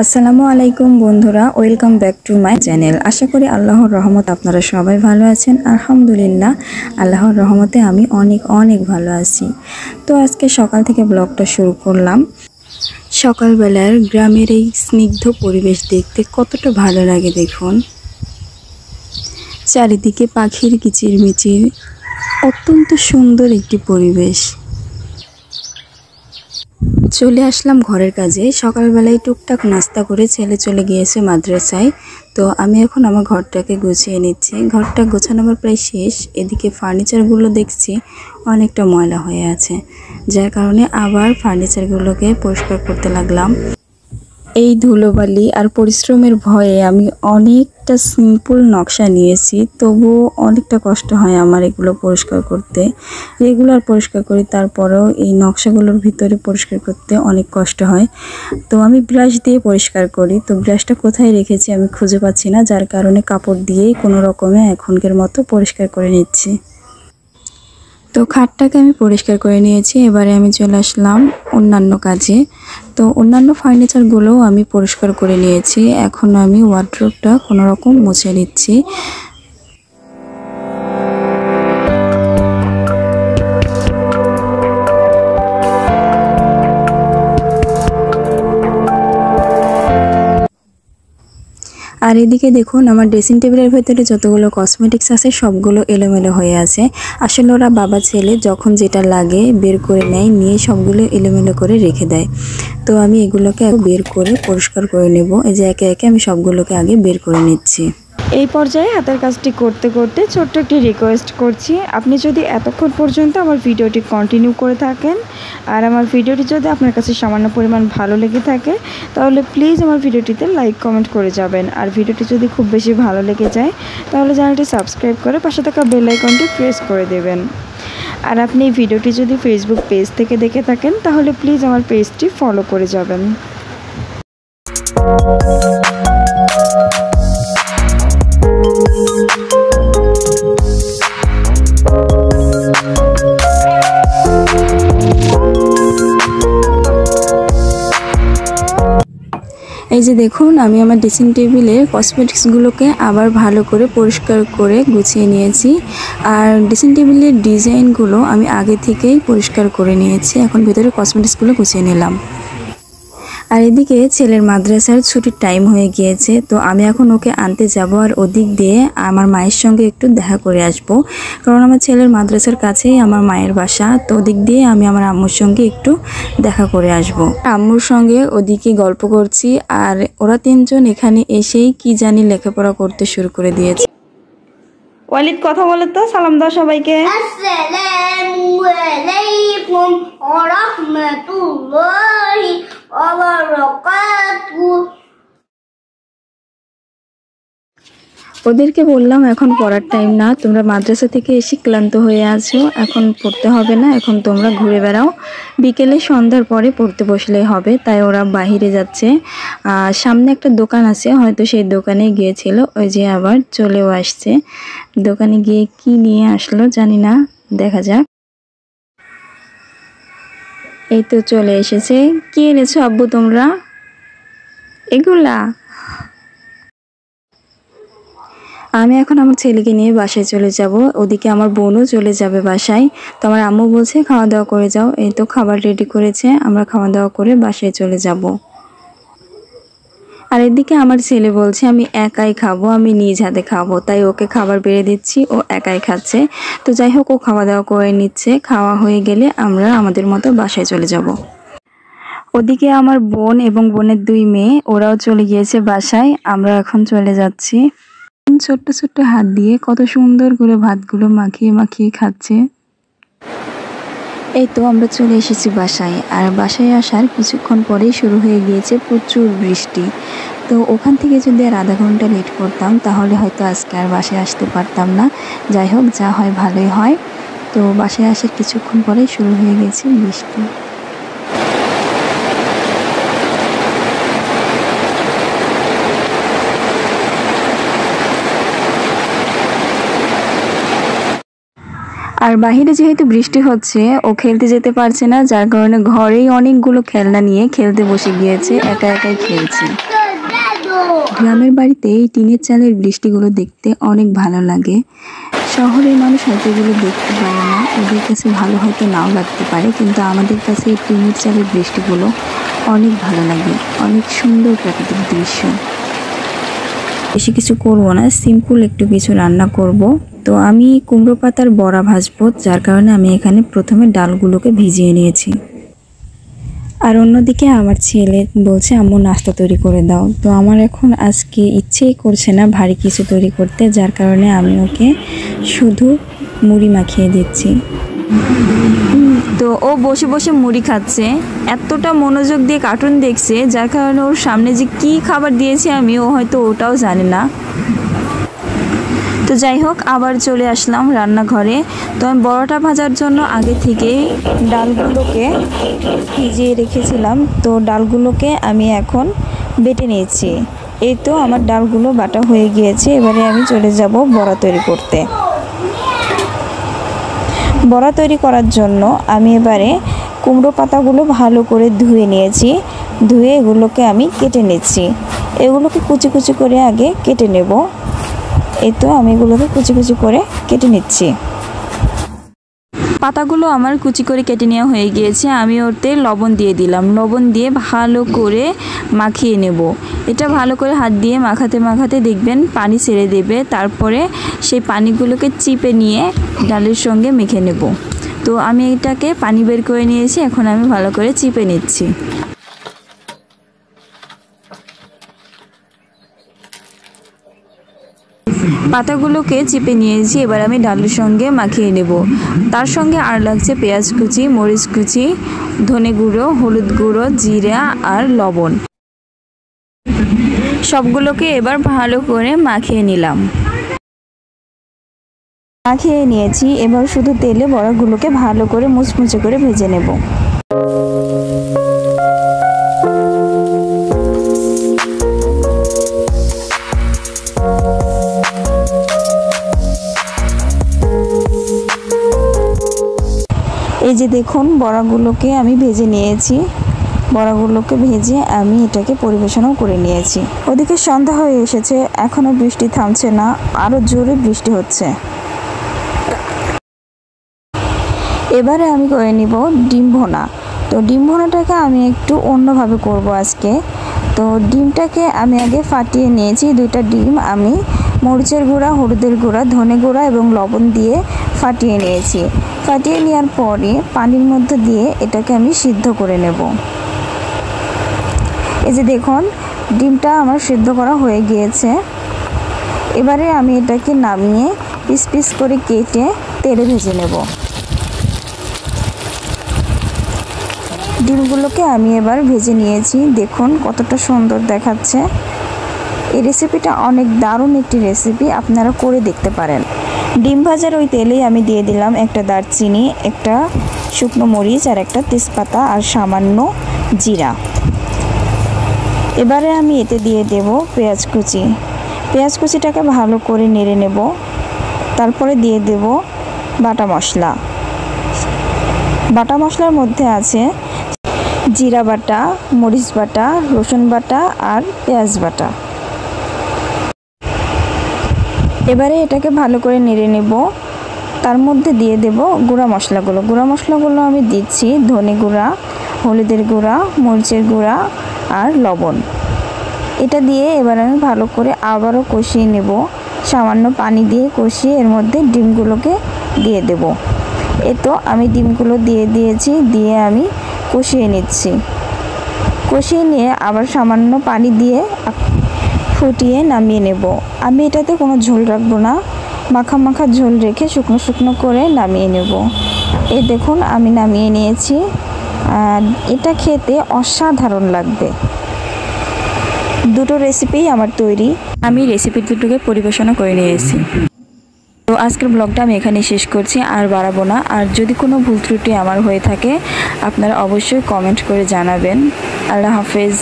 আসসালামু আলাইকুম বন্ধুরা, welcome back to my channel. আশা করি আল্লাহর রহমত আপনারা সবাই ভালো আছেন। আলহামদুলিল্লাহ, আল্লাহর রহমতে আমি অনেক ভালো আছি। তো আজকে সকাল থেকে ব্লগটা শুরু করলাম। সকালবেলার গ্রামের এই স্নিগ্ধ পরিবেশ দেখতে কতটা ভালো লাগে দেখুন। চারিদিকে পাখির কিচিরমিচির, অত্যন্ত সুন্দর একটি পরিবেশ। চলে আসলাম ঘরের কাজে। সকালবেলায় টুকটাক নাস্তা করে ছেলে চলে গিয়েছে মাদ্রাসায়। তো আমি এখন আমার ঘরটাকে গুছিয়ে নিচ্ছি। ঘরটা গোছানো প্রায় শেষ। এদিকে ফার্নিচারগুলো দেখছি অনেকটা ময়লা হয়ে আছে, যার কারণে আবার ফার্নিচারগুলোকে পরিষ্কার করতে লাগলাম। এই ধুলোবালি আর পরিশ্রমের ভয়ে আমি অনেকটা সিম্পল নকশা নিয়েছি, তবুও অনেকটা কষ্ট হয় আমার এগুলো পরিষ্কার করতে। রেগুলার পরিষ্কার করি, তারপরেও এই নকশাগুলোর ভিতরে পরিষ্কার করতে অনেক কষ্ট হয়। তো আমি ব্রাশ দিয়ে পরিষ্কার করি। তো ব্রাশটা কোথায় রেখেছি আমি খুঁজে পাচ্ছি না, যার কারণে কাপড় দিয়েই কোনো রকমে এখনকার মতো পরিষ্কার করে নিচ্ছি। তো খাটটাকে আমি পরিষ্কার করে নিয়েছি। এবারে আমি চলে আসলাম অন্যান্য কাজে। তো অন্যান্য ফার্নিচারগুলোও আমি পরিষ্কার করে নিয়েছি। এখন আমি ওয়ার্ড্রোবটা কোনো রকম মুছে নিচ্ছি। আর এদিকে দেখুন, আমার ড্রেসিং টেবিলের ভেতরে যতগুলো কসমেটিক্স আছে সবগুলো এলোমেলো হয়ে আছে। আসলে ওরা বাবা ছেলে যখন যেটা লাগে বের করে নেয়, নিয়ে সবগুলো এলোমেলো করে রেখে দেয়। তো আমি এগুলোকে বের করে পরিষ্কার করে নেব। এই যে একে একে আমি সবগুলোকে আগে বের করে নিচ্ছি। এই পর্যায়ে হাতের কাজটি করতে করতে ছোট্ট একটি রিকোয়েস্ট করছি, আপনি যদি এতক্ষণ পর্যন্ত আমার ভিডিওটি কন্টিনিউ করে থাকেন আর আমার ভিডিওটি যদি আপনার কাছে সামান্য পরিমাণ ভালো লেগে থাকে, তাহলে প্লিজ আমার ভিডিওটিতে লাইক কমেন্ট করে যাবেন। আর ভিডিওটি যদি খুব বেশি ভালো লেগে যায় তাহলে চ্যানেলটি সাবস্ক্রাইব করে পাশে থাকা বেল আইকনটি প্রেস করে দেবেন। আর আপনি এই ভিডিওটি যদি ফেসবুক পেজ থেকে দেখে থাকেন তাহলে প্লিজ আমার পেজটি ফলো করে যাবেন। এই যে দেখুন, আমি আমার ড্রেসিং টেবিলের কসমেটিক্সগুলোকে আবার ভালো করে পরিষ্কার করে গুছিয়ে নিয়েছি। আর ড্রেসিং টেবিলের ডিজাইনগুলো আমি আগে থেকেই পরিষ্কার করে নিয়েছি। এখন ভেতরে কসমেটিক্সগুলো গুছিয়ে নিলাম। আর এদিকে ছেলের মাদ্রাসার ছুটির টাইম হয়ে গিয়েছে। তো আমি এখন ওকে আনতে যাব, আর ওদিক দিয়ে আমার মায়ের সঙ্গে একটু দেখা করে আসব, কারণ আমার ছেলের মাদ্রাসার কাছেই আমার মায়ের বাসা। তো ওদিক দিয়ে আমি আমার আম্মুর সঙ্গে একটু দেখা করে আসব। আম্মুর সঙ্গে ওদিকে গল্প করছি, আর ওরা তিনজন এখানে এসেই কি জানি লেখাপড়া করতে শুরু করে দিয়েছে। ওয়ালিদ কথা বলে তো, সালাম দাও সবাইকে। আসসালামু আলাইকুম ওয়া রাহমাতুল্লাহি ওয়া বারাকাতুহু। ওদেরকে বললাম এখন পড়ার টাইম না, তোমরা মাদ্রাসা থেকে এসে ক্লান্ত হয়ে আছো, এখন পড়তে হবে না, এখন তোমরা ঘুরে বেড়াও, বিকেলে সন্ধ্যার পরে পড়তে বসলেই হবে। তাই ওরা বাহিরে যাচ্ছে। সামনে একটা দোকান আছে, হয়তো সেই দোকানে গিয়েছিল, ওই যে আবার চলেও আসছে। দোকানে গিয়ে কি নিয়ে আসলো জানি না, দেখা যাক। এই তো চলে এসেছে। কি এনেছো আব্বু তোমরা? এগুলা? আমি এখন আমার ছেলেকে নিয়ে বাসায় চলে যাব। ওদিকে আমার বোনও চলে যাবে বাসায়। তো আমার আম্মু বলছে খাওয়া দাওয়া করে যাও। এই তো খাবার রেডি করেছে, আমরা খাওয়া দাওয়া করে বাসায় চলে যাব। আর এদিকে আমার ছেলে বলছে আমি একাই খাবো, আমি নিজ হাতে খাবো, তাই ওকে খাবার বেড়ে দিচ্ছি, ও একাই খাচ্ছে। তো যাই হোক, ও খাওয়া দাওয়া করে নিচ্ছে। খাওয়া হয়ে গেলে আমরা আমাদের মতো বাসায় চলে যাব। ওদিকে আমার বোন এবং বোনের দুই মেয়ে, ওরাও চলে গিয়েছে বাসায়। আমরা এখন চলে যাচ্ছি। ছোট্ট ছোট্ট হাত দিয়ে কত সুন্দর করে ভাতগুলো মাখিয়ে মাখিয়ে খাচ্ছে। এই তো আমরা চলে এসেছি বাসায়। আর বাসায় আসার কিছুক্ষণ পরেই শুরু হয়ে গিয়েছে প্রচুর বৃষ্টি। তো ওখান থেকে যদি আর আধা ঘন্টা লেট করতাম তাহলে হয়তো আজকে আর বাসায় আসতে পারতাম না। যাই হোক, যা হয় ভালোই হয়। তো বাসায় আসার কিছুক্ষণ পরেই শুরু হয়ে গেছে বৃষ্টি। আর বাহিরে যেহেতু বৃষ্টি হচ্ছে, ও খেলতে যেতে পারছে না, যার কারণে ঘরেই অনেকগুলো খেলনা নিয়ে খেলতে বসে গিয়েছে, একা একাই খেলছে। গ্রামের বাড়িতে এই টিনের চালের বৃষ্টিগুলো দেখতে অনেক ভালো লাগে। শহরের মানুষ হয়তো এগুলো দেখতে পারে না, ওদের কাছে ভালো হয়তো নাও লাগতে পারে, কিন্তু আমাদের কাছে এই টিনের চালের বৃষ্টিগুলো অনেক ভালো লাগে। অনেক সুন্দর প্রাকৃতিক দৃশ্য। বেশি কিছু করব না, সিম্পল একটু কিছু রান্না করব। তো আমি কুমড়ো পাতার বড়া ভাজবো, যার কারণে আমি এখানে প্রথমে ডালগুলোকে ভিজিয়ে নিয়েছি। আর অন্যদিকে আমার ছেলে বলছে আম্মু নাস্তা তৈরি করে দাও। তো আমার এখন আজকে ইচ্ছেই করছে না ভারী কিছু তৈরি করতে, যার কারণে আমি ওকে শুধু মুড়ি মাখিয়ে দিচ্ছি। তো ও বসে বসে মুড়ি খাচ্ছে, এতটা মনোযোগ দিয়ে কার্টুন দেখছে, যার কারণে ওর সামনে যে কি খাবার দিয়েছি আমি, ও হয়তো ওটাও জানে না। তো যাই হোক, আবার চলে আসলাম রান্নাঘরে। তো আমি বড়াটা ভাজার জন্য আগে থেকেই ডালগুলোকে ভিজিয়ে রেখেছিলাম। তো ডালগুলোকে আমি এখন বেটে নিয়েছি। এই তো আমার ডালগুলো বাটা হয়ে গিয়েছে। এবারে আমি চলে যাব বড়া তৈরি করতে। বড়া তৈরি করার জন্য আমি এবারে কুমড়ো পাতাগুলো ভালো করে ধুয়ে নিয়েছি। ধুয়ে এগুলোকে আমি কেটে নিচ্ছি। এগুলোকে কুচি কুচি করে আগে কেটে নেব। এই তো আমি এগুলোকে কুচি কুচি করে কেটে নিচ্ছি। পাতাগুলো আমার কুচি করে কেটে নেওয়া হয়ে গিয়েছে। আমি ওতে লবণ দিয়ে দিলাম। লবণ দিয়ে ভালো করে মাখিয়ে নেব। এটা ভালো করে হাত দিয়ে মাখাতে মাখাতে দেখবেন পানি ছেড়ে দেবে। তারপরে সেই পানিগুলোকে চিপে নিয়ে ডালের সঙ্গে মেখে নেব। তো আমি এটাকে পানি বের করে নিয়েছি, এখন আমি ভালো করে চিপে নিচ্ছি। পাতাগুলোকে চিপে নিয়েছি, এবার আমি ডালের সঙ্গে মাখিয়ে নেব। তার সঙ্গে আর লাগছে পেঁয়াজ কুচি, মরিচ কুচি, ধনে গুঁড়ো, হলুদ গুঁড়ো, জিরা আর লবণ। সবগুলোকে এবার ভালো করে মাখিয়ে নিলাম। মাখিয়ে নিয়েছি, এবার শুধু তেলে বড়াগুলোকে ভালো করে মুচমুচে করে ভেজে নেব। এই যে দেখুন, বড়াগুলোকে আমি ভেজে নিয়েছি। বড়াগুলোকে ভেজে আমি এটাকে পরিবেশনও করে নিয়েছি। ওদিকে সন্ধ্যা হয়ে এসেছে, এখনো বৃষ্টি থামছে না, আরো জোরে বৃষ্টি হচ্ছে। এবারে আমি করে নিব ডিম ভুনা। তো ডিম ভুনাটাকে আমি একটু অন্যভাবে করব আজকে। তো ডিমটাকে আমি আগে ফাটিয়ে নিয়েছি। দুইটা ডিম আমি মরিচের গুঁড়া, হলুদের গুঁড়া, ধনে গুঁড়া এবং লবণ দিয়ে ফাটিয়ে নিয়েছি। ফাটিয়ে নেওয়ার পরে পানির মধ্যে দিয়ে এটাকে আমি সিদ্ধ করে নেব। এই যে দেখুন, ডিমটা আমার সিদ্ধ করা হয়ে গিয়েছে। এবারে আমি এটাকে নামিয়ে পিস পিস করে কেটে তেলে ভেজে নেব। ডিমগুলোকে আমি এবার ভেজে নিয়েছি। দেখুন কতটা সুন্দর দেখাচ্ছে। এই রেসিপিটা অনেক দারুণ একটি রেসিপি, আপনারা করে দেখতে পারেন। ডিম ভাজার ওই তেলেই আমি দিয়ে দিলাম একটা দারচিনি, একটা শুকনো মরিচ আর একটা তেজপাতা আর সামান্য জিরা। এবারে আমি এতে দিয়ে দেব পেঁয়াজ কুচি। পেঁয়াজ কুচিটাকে ভালো করে নেড়ে নেব। তারপরে দিয়ে দেব বাটা মশলা। বাটা মশলার মধ্যে আছে জিরা বাটা, মরিচ বাটা, রসুন বাটা আর পেঁয়াজ বাটা। এবারে এটাকে ভালো করে নেড়ে নেব। তার মধ্যে দিয়ে দেব গুঁড়া মশলাগুলো। গুঁড়া মশলাগুলো আমি দিচ্ছি ধনে গুঁড়া, হলুদের গুঁড়া, মরিচের গুঁড়া আর লবণ। এটা দিয়ে এবার আমি ভালো করে আবারও কষিয়ে নেব। সামান্য পানি দিয়ে কষিয়ে এর মধ্যে ডিমগুলোকে দিয়ে দেব। এই তো আমি ডিমগুলো দিয়ে দিয়েছি, দিয়ে আমি কষিয়ে নিচ্ছি। কষিয়ে নিয়ে আবার সামান্য পানি দিয়ে ফুটিয়ে নামিয়ে নেব। আমি এটাতে কোনো ঝোল রাখবো না, মাখা মাখা ঝোল রেখে শুকনো শুকনো করে নামিয়ে নেব। এই দেখুন আমি নামিয়ে নিয়েছি। আর এটা খেতে অসাধারণ লাগবে। দুটো রেসিপিই আমার তৈরি, আমি রেসিপি দুটোকে পরিবেশনা করে নিয়েছি। তো আজকের ব্লগটা আমি এখানে শেষ করছি, আর বাড়াবো না। আর যদি কোনো ভুল ত্রুটি আমার হয়ে থাকে আপনারা অবশ্যই কমেন্ট করে জানাবেন। আল্লাহ হাফেজ।